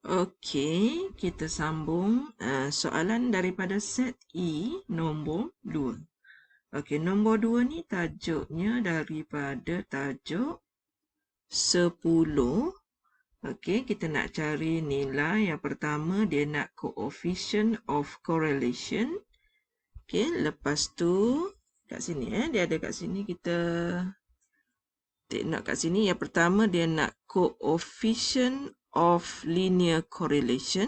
Okey, kita sambung soalan daripada set E nombor 2. Okey, nombor 2 ni tajuknya daripada tajuk 10. Okey, kita nak cari nilai. Yang pertama dia nak coefficient of correlation. Okey, lepas tu kat sini dia ada kat sini, kita take note kat sini. Yang pertama dia nak coefficient of linear correlation.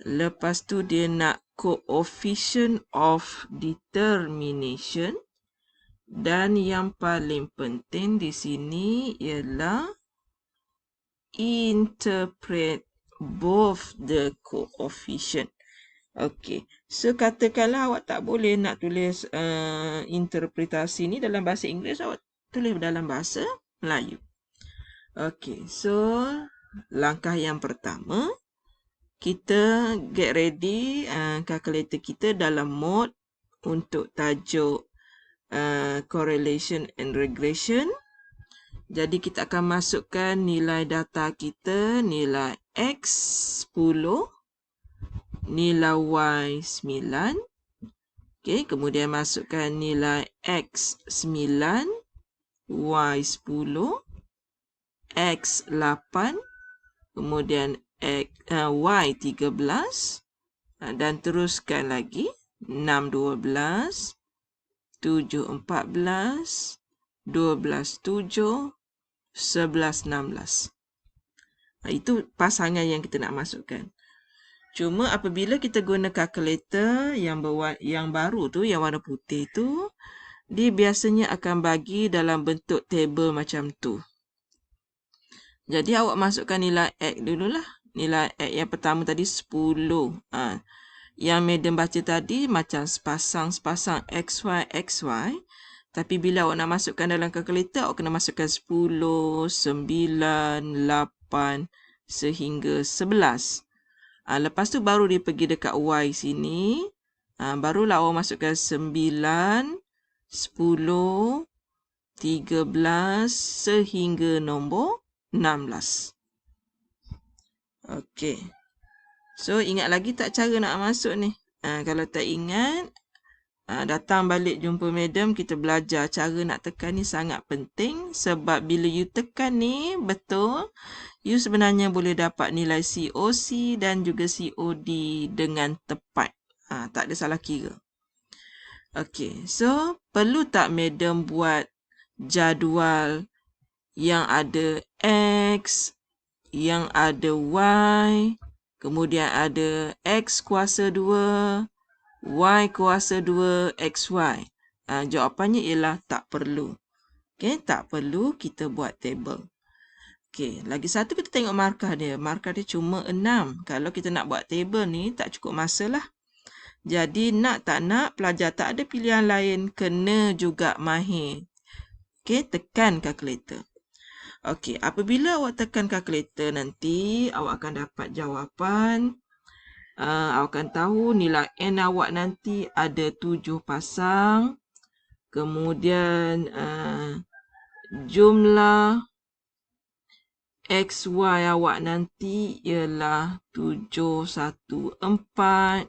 Lepas tu dia nak coefficient of determination. Dan yang paling penting di sini ialah interpret both the coefficient. Okey, so katakanlah awak tak boleh nak tulis interpretasi ni dalam bahasa Inggeris, awak tulis dalam bahasa Melayu. Okey, so langkah yang pertama, kita get ready calculator kita dalam mode untuk tajuk correlation and regression. Jadi kita akan masukkan nilai data kita, nilai X 10, nilai Y 9. Okey, kemudian masukkan nilai X 9, Y 10, X 8, kemudian Y 13, dan teruskan lagi 6 12, 7 14, 12 7, 11 16. Itu pasangan yang kita nak masukkan. Cuma apabila kita guna kalkulator yang baru tu, yang warna putih tu, dia biasanya akan bagi dalam bentuk table macam tu. Jadi awak masukkan nilai X dululah. Nilai X yang pertama tadi 10. Yang madam baca tadi macam sepasang XY XY. Tapi bila awak nak masukkan dalam kalkulator, awak kena masukkan 10, 9, 8 sehingga 11. Lepas tu baru dia pergi dekat Y sini. Barulah awak masukkan 9, 10, 13 sehingga nombor 16. Okey. So ingat lagi tak cara nak masuk ni? Kalau tak ingat, datang balik jumpa madam, kita belajar cara nak tekan ni sangat penting. Sebab bila you tekan ni betul, you sebenarnya boleh dapat nilai COC dan juga COD dengan tepat. Tak ada salah kira. Okey, so perlu tak madam buat jadual yang ada X, yang ada Y, kemudian ada X kuasa 2, Y kuasa 2 XY. Jawapannya ialah tak perlu. Okey, tak perlu kita buat table. Okey, lagi satu kita tengok markah dia. Markah dia cuma 6. Kalau kita nak buat table ni tak cukup masa lah. Jadi nak tak nak, pelajar tak ada pilihan lain, kena juga mahir. Okey, tekan kalkulator. Okey, apabila awak tekan kalkulator nanti, awak akan dapat jawapan. Awak akan tahu nilai N awak nanti ada 7 pasang. Kemudian jumlah XY awak nanti ialah 714.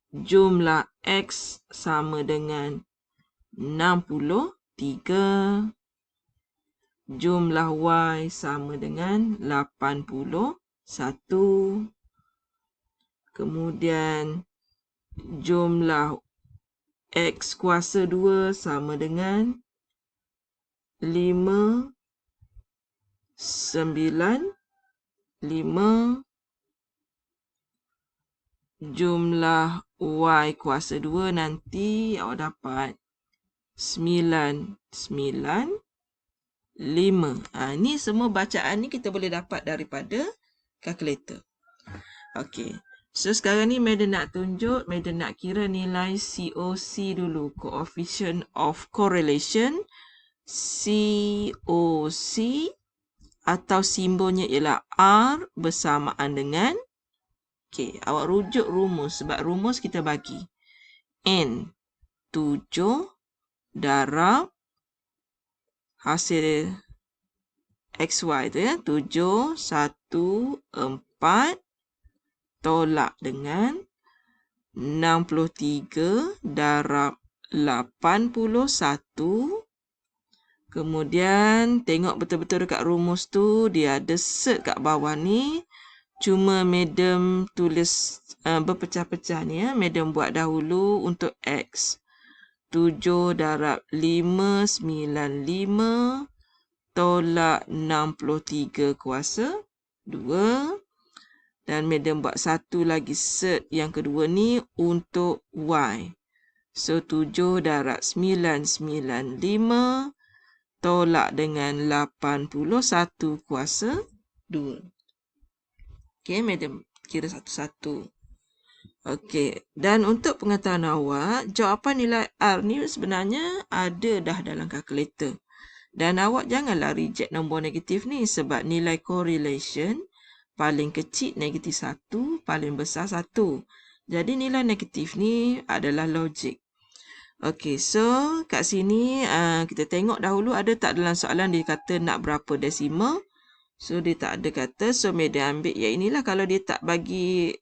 Jumlah X sama dengan 63. Jumlah Y sama dengan 81. Kemudian jumlah X kuasa 2 sama dengan 5, 9, 5. Jumlah Y kuasa 2 nanti awak dapat 9, 9, 5. Ni semua bacaan ni kita boleh dapat daripada kalkulator. Okey. So sekarang ni madam nak tunjuk, madam nak kira nilai COC dulu. Coefficient of correlation. COC atau simbolnya ialah R bersamaan dengan, okey, awak rujuk rumus. Sebab rumus kita bagi N 7 darab hasil XY tu ya. 7, 1, 4 tolak dengan 63 darab 81. Kemudian tengok betul-betul dekat rumus tu, dia ada cert kat bawah ni. Cuma madam tulis berpecah-pecah ni ya. Madam buat dahulu untuk X. 7 darab 595 tolak 63 kuasa 2. Dan madam buat satu lagi cert yang kedua ni untuk Y. So 7 darab 995 tolak dengan 81 kuasa 2. Okey, madam kira satu-satu. Okey, dan untuk pengetahuan awak, jawapan nilai R ni sebenarnya ada dah dalam kalkulator. Dan awak janganlah reject nombor negatif ni sebab nilai correlation paling kecil negatif 1, paling besar 1. Jadi nilai negatif ni adalah logik. Okey, so kat sini kita tengok dahulu ada tak dalam soalan dia kata nak berapa desimal. So dia tak ada kata. So madam ambil yang inilah. Kalau dia tak bagi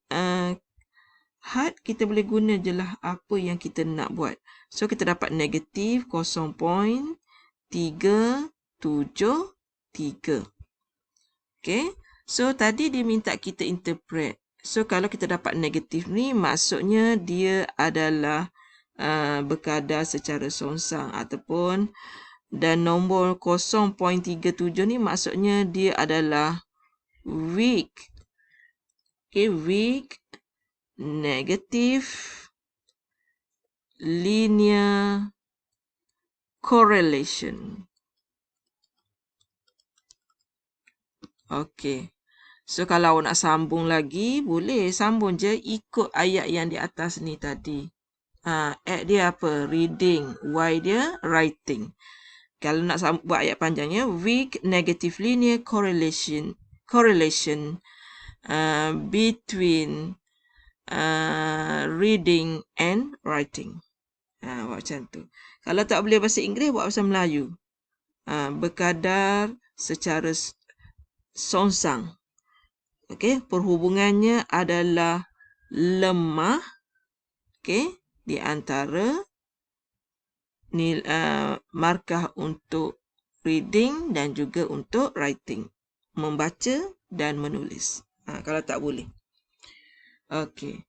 had, kita boleh guna je lah apa yang kita nak buat. So kita dapat negatif 0.373. Okay. So tadi dia minta kita interpret. So kalau kita dapat negatif ni, maksudnya dia adalah berkadar secara songsang ataupun dan nombor 0.37 ni maksudnya dia adalah weak. Okay, weak negative linear correlation. Okay. So kalau awak nak sambung lagi, boleh sambung je ikut ayat yang di atas ni tadi. X dia apa? Reading. Y dia writing. Kalau nak buat ayat panjangnya, weak negative linear correlation between reading and writing. Buat macam tu. Kalau tak boleh bahasa Inggeris, buat bahasa Melayu. Berkadar secara songsang. Okey, perhubungannya adalah lemah. Okey, di antara markah untuk reading dan juga untuk writing. Membaca dan menulis. Kalau tak boleh. Okey.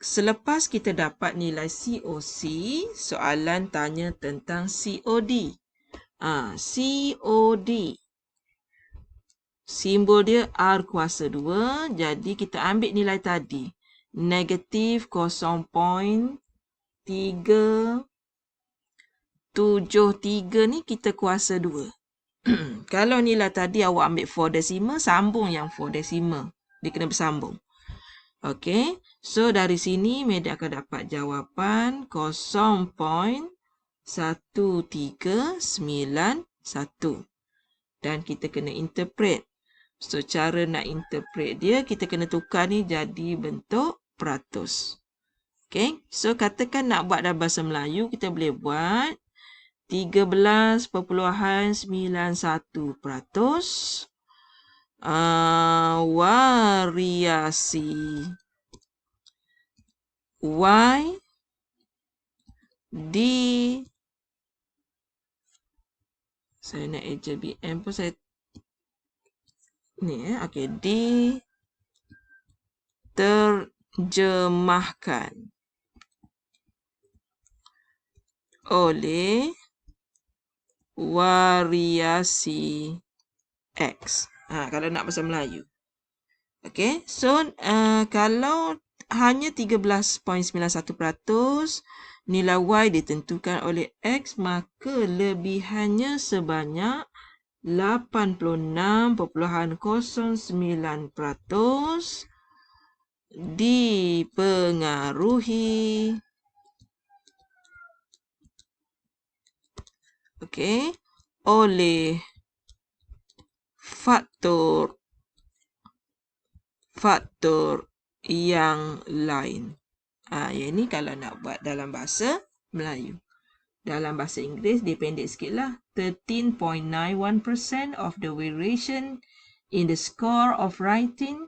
Selepas kita dapat nilai COC, soalan tanya tentang COD. COD. Simbol dia R kuasa 2. Jadi kita ambil nilai tadi. Negatif 0.373 ni kita kuasa 2. Kalau nilai tadi awak ambil 4 decimal, sambung yang 4 decimal. Dia kena bersambung. Okey. So dari sini Meda akan dapat jawapan 0.1391. Dan kita kena interpret. So cara nak interpret dia, kita kena tukar ni jadi bentuk peratus. Okay. So katakan nak buat dalam bahasa Melayu, kita boleh buat 13.91%. Variasi Y di, saya nak eja BM pun saya ni okey, diterjemahkan oleh variasi X. Kalau nak bahasa Melayu. Okey, so kalau hanya 13.91% nilai Y ditentukan oleh X, maka lebihannya sebanyak 86.09% dipengaruhi oleh faktor yang lain. Yang ni kalau nak buat dalam bahasa Melayu. Dalam bahasa Inggeris, dia pendek sikit lah. 13.91% of the variation in the score of writing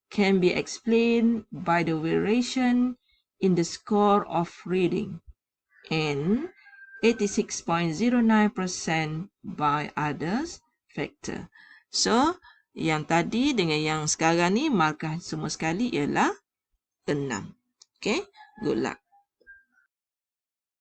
can be explained by the variation in the score of reading, and 86.09% by others factor. So, yang tadi dengan yang sekarang ni markah semua sekali ialah 6. Okay, good luck.